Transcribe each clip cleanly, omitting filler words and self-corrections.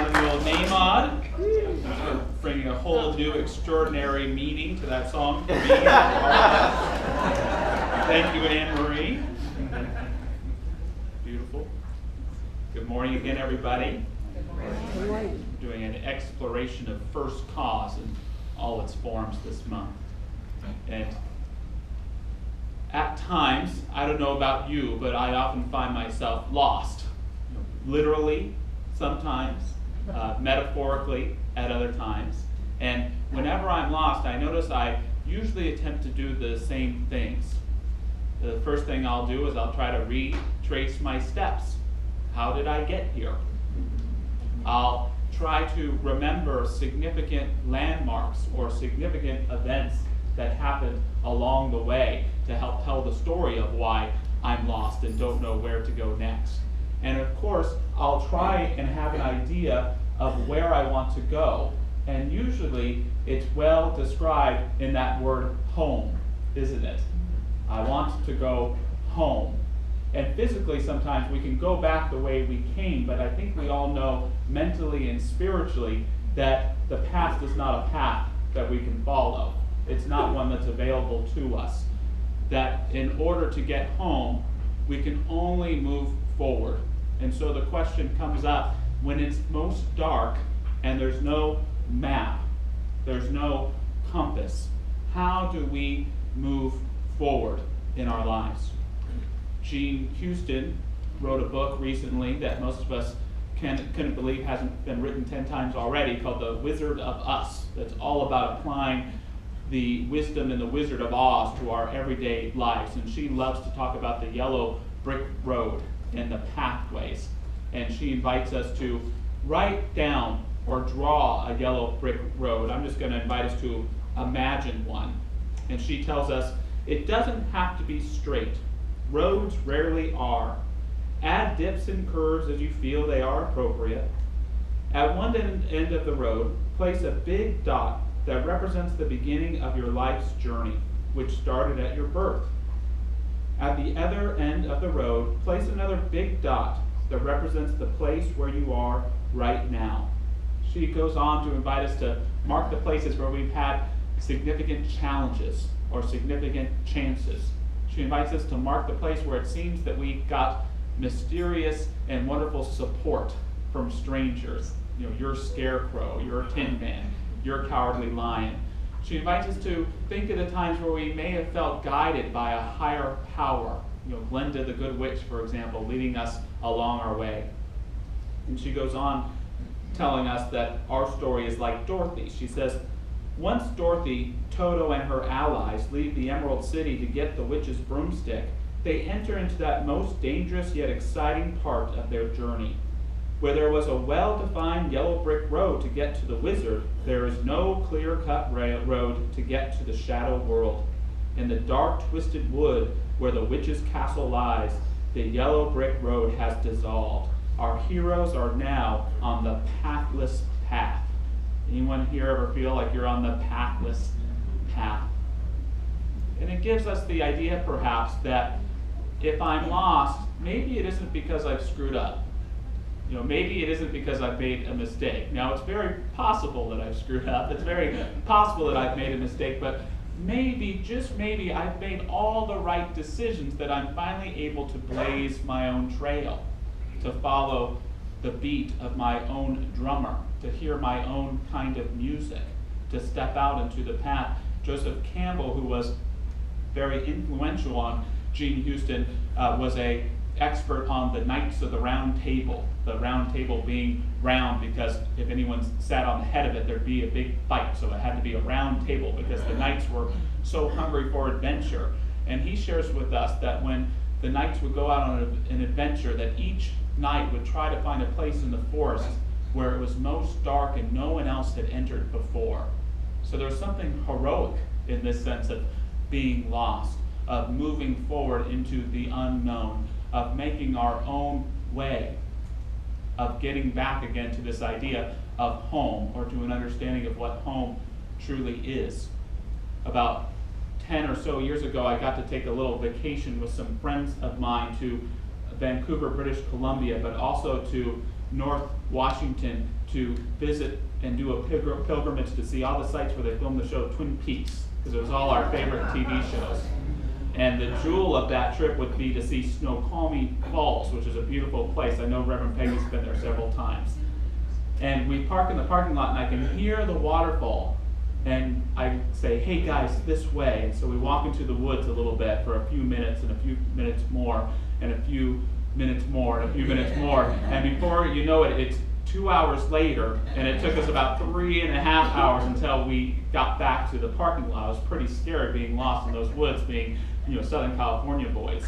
learning the old name on. Bringing a whole new extraordinary meaning to that song for me. Thank you, Anne-Marie. Beautiful. Good morning again, everybody. Good morning. Doing an exploration of first cause in all its forms this month. And at times, I don't know about you, but I often find myself lost. Literally, sometimes, metaphorically at other times. And whenever I'm lost, I notice I usually attempt to do the same things. The first thing I'll do is I'll try to retrace my steps. How did I get here? I'll try to remember significant landmarks or significant events that happened along the way to help tell the story of why I'm lost and don't know where to go next. And of course, I'll try and have an idea of where I want to go. And usually, it's well described in that word home, isn't it? I want to go home. And physically, sometimes we can go back the way we came, but I think we all know mentally and spiritually that the past is not a path that we can follow. It's not one that's available to us. That in order to get home, we can only move forward. And so the question comes up when it's most dark and there's no map, there's no compass. How do we move forward in our lives? Jean Houston wrote a book recently that most of us couldn't believe hasn't been written 10 times already, called The Wizard of Us. That's all about applying the wisdom in the Wizard of Oz to our everyday lives. And she loves to talk about the yellow brick road and the pathways. And she invites us to write down or draw a yellow brick road. I'm just going to invite us to imagine one. And she tells us, it doesn't have to be straight. Roads rarely are. Add dips and curves as you feel they are appropriate. At one end of the road, place a big dot that represents the beginning of your life's journey, which started at your birth. At the other end of the road, place another big dot that represents the place where you are right now. She goes on to invite us to mark the places where we've had significant challenges or significant chances. She invites us to mark the place where it seems that we got mysterious and wonderful support from strangers. You know, your scarecrow, your tin man, your cowardly lion. She invites us to think of the times where we may have felt guided by a higher power. You know, Glinda the Good Witch, for example, leading us along our way. And she goes on telling us that our story is like Dorothy. She says, once Dorothy, Toto, and her allies leave the Emerald City to get the witch's broomstick, they enter into that most dangerous yet exciting part of their journey. Where there was a well-defined yellow brick road to get to the wizard, there is no clear-cut road to get to the shadow world. In the dark, twisted wood where the witch's castle lies, the yellow brick road has dissolved. Our heroes are now on the pathless path. Anyone here ever feel like you're on the pathless path? And it gives us the idea, perhaps, that if I'm lost, maybe it isn't because I've screwed up. You know, maybe it isn't because I've made a mistake. Now, it's very possible that I've screwed up. It's very possible that I've made a mistake, but maybe, just maybe, I've made all the right decisions that I'm finally able to blaze my own trail, to follow the beat of my own drummer, to hear my own kind of music, to step out into the path. Joseph Campbell, who was very influential on Jean Houston, was an expert on the Knights of the Round Table. The round table being round because if anyone sat on the head of it, there'd be a big fight. So it had to be a round table because the knights were so hungry for adventure. And he shares with us that when the knights would go out on an adventure, that each knight would try to find a place in the forest where it was most dark and no one else had entered before. So there's something heroic in this sense of being lost, of moving forward into the unknown, of making our own way, of getting back again to this idea of home, or to an understanding of what home truly is. About 10 or so years ago, I got to take a little vacation with some friends of mine to Vancouver, British Columbia, but also to North Washington to visit and do a pilgrimage to see all the sites where they filmed the show Twin Peaks, because it was all our favorite TV shows. And the jewel of that trip would be to see Snoqualmie Falls, which is a beautiful place. I know Reverend Peggy's been there several times. And we park in the parking lot, and I can hear the waterfall. And I say, hey guys, this way. And so we walk into the woods a little bit for a few minutes, and a few minutes more, and a few minutes more, and a few minutes more. And before you know it, it's 2 hours later, and it took us about 3.5 hours until we got back to the parking lot. I was pretty scared being lost in those woods, being, Southern California boys.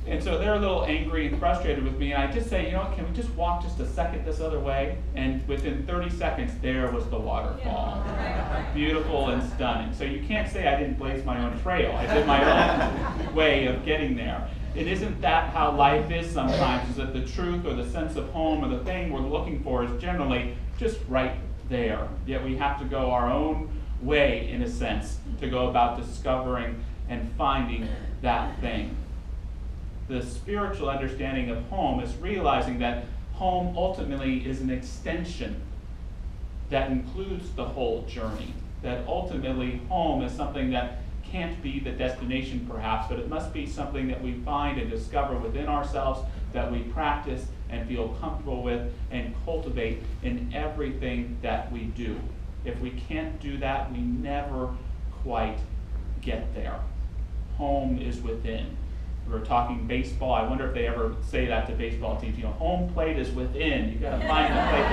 And so they're a little angry and frustrated with me, and I just say, can we just walk just a second this other way? And within 30 seconds, there was the waterfall. Beautiful and stunning. So you can't say I didn't blaze my own trail. I did my own way of getting there. It isn't that how life is sometimes, is that the truth or the sense of home or the thing we're looking for is generally just right there. Yet we have to go our own way, in a sense, to go about discovering and finding that thing. The spiritual understanding of home is realizing that home ultimately is an extension that includes the whole journey. That ultimately home is something that can't be the destination perhaps, but it must be something that we find and discover within ourselves, that we practice and feel comfortable with and cultivate in everything that we do. If we can't do that, we never quite get there. Home is within. We were talking baseball. I wonder if they ever say that to baseball teams. Home plate is within. You've got to find the plate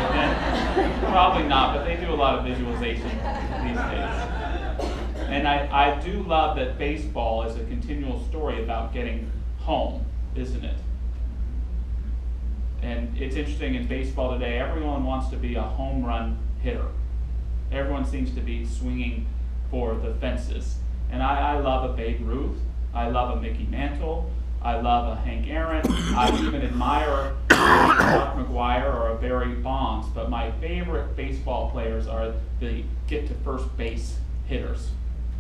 within. Probably not, but they do a lot of visualization these days. And I do love that baseball is a continual story about getting home, isn't it? And it's interesting in baseball today, everyone wants to be a home run hitter. Everyone seems to be swinging for the fences. And I love a Babe Ruth. I love a Mickey Mantle. I love a Hank Aaron. I even admire a Mark McGwire or a Barry Bonds. But my favorite baseball players are the get to first base hitters,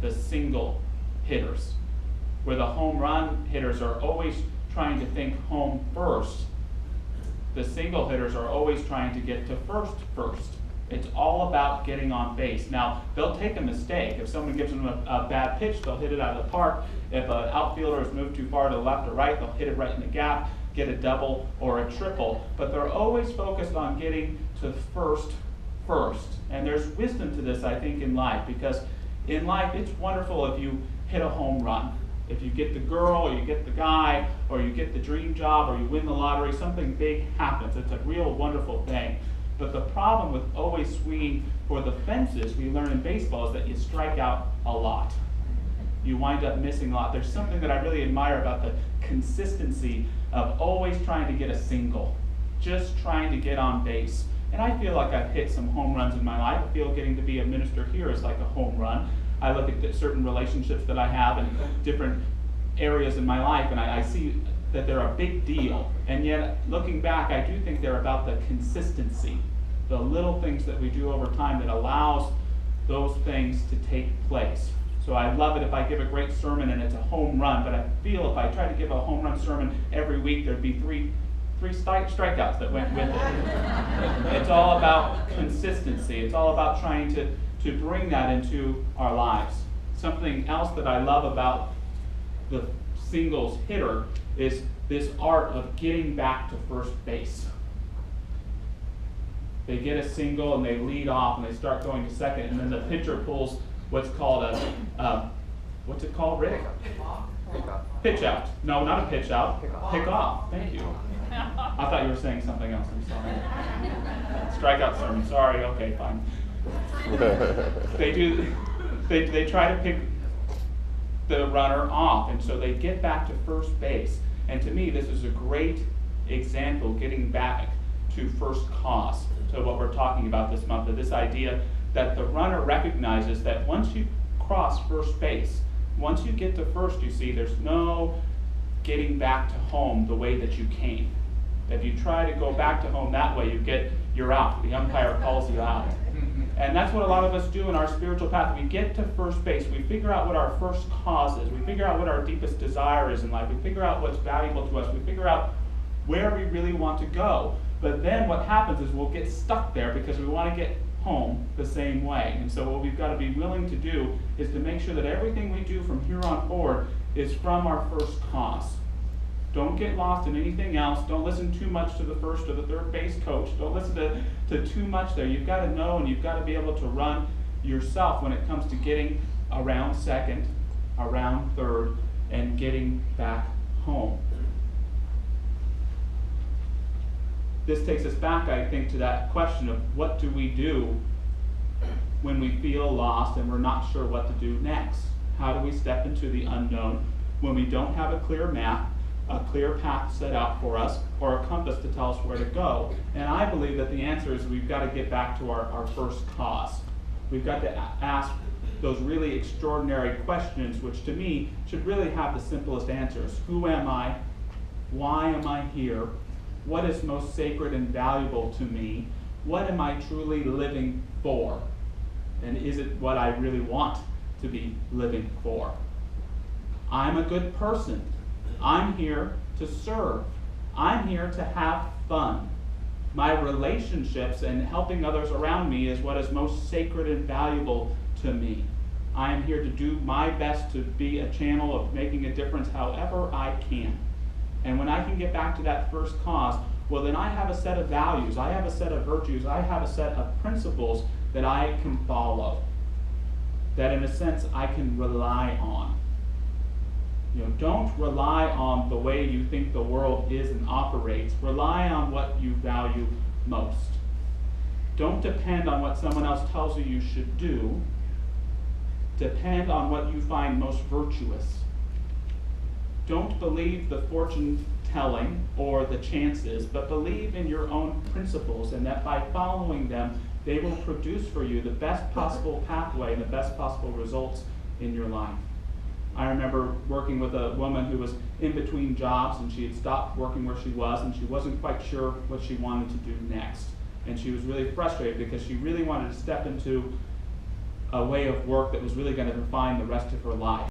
the single hitters, where the home run hitters are always trying to think home first. The single hitters are always trying to get to first. It's all about getting on base. Now, they'll take a mistake. If someone gives them a bad pitch, they'll hit it out of the park. If an outfielder has moved too far to the left or right, they'll hit it right in the gap, get a double or a triple. But they're always focused on getting to first. And there's wisdom to this, I think, in life, because in life, it's wonderful if you hit a home run. If you get the girl, or you get the guy, or you get the dream job, or you win the lottery, something big happens. It's a real wonderful thing. But the problem with always swinging for the fences, we learn in baseball, is that you strike out a lot. You wind up missing a lot. There's something that I really admire about the consistency of always trying to get a single, just trying to get on base. And I feel like I've hit some home runs in my life. I feel getting to be a minister here is like a home run. I look at certain relationships that I have in different areas in my life, and I see that they're a big deal. And yet, looking back, I do think they're about the consistency, the little things that we do over time that allows those things to take place. So I love it if I give a great sermon and it's a home run, but I feel if I try to give a home run sermon every week, there'd be three strikeouts that went with it. It's all about consistency. It's all about trying to bring that into our lives. Something else that I love about the singles hitter is this art of getting back to first base. They get a single and they lead off and they start going to second, and then the pitcher pulls what's called what's it called, Rick? Pitch out. No, not a pitch out. Pick off. Thank you. I thought you were saying something else. I'm sorry. Strikeout sermon. Sorry. Okay, fine. They try to pick the runner off, and so they get back to first base. And to me, this is a great example, getting back to first cause, to what we're talking about this month, of this idea that the runner recognizes that once you cross first base, once you get to first, you see, there's no getting back to home the way that you came. If you try to go back to home that way, you're out. The umpire calls you out. And that's what a lot of us do in our spiritual path. We get to first base. We figure out what our first cause is. We figure out what our deepest desire is in life. We figure out what's valuable to us. We figure out where we really want to go. But then what happens is we'll get stuck there because we want to get home the same way. And so what we've got to be willing to do is to make sure that everything we do from here on forward is from our first cause. Don't get lost in anything else. Don't listen too much to the first or the third base coach. Don't listen to too much there. You've got to know and you've got to be able to run yourself when it comes to getting around second, around third, and getting back home. This takes us back, I think, to that question of what do we do when we feel lost and we're not sure what to do next? How do we step into the unknown when we don't have a clear map, a clear path set out for us, or a compass to tell us where to go? And I believe that the answer is we've got to get back to our first cause. We've got to ask those really extraordinary questions, which to me should really have the simplest answers. Who am I? Why am I here? What is most sacred and valuable to me? What am I truly living for? And is it what I really want to be living for? I'm a good person. I'm here to serve. I'm here to have fun. My relationships and helping others around me is what is most sacred and valuable to me. I am here to do my best to be a channel of making a difference however I can. And when I can get back to that first cause, well, then I have a set of values, I have a set of virtues, I have a set of principles that I can follow, that in a sense I can rely on. Don't rely on the way you think the world is and operates. Rely on what you value most. Don't depend on what someone else tells you should do. Depend on what you find most virtuous. Don't believe the fortune telling or the chances, but believe in your own principles, and that by following them, they will produce for you the best possible pathway and the best possible results in your life. I remember working with a woman who was in between jobs, and she had stopped working where she was, and she wasn't quite sure what she wanted to do next. And she was really frustrated because she really wanted to step into a way of work that was really going to define the rest of her life.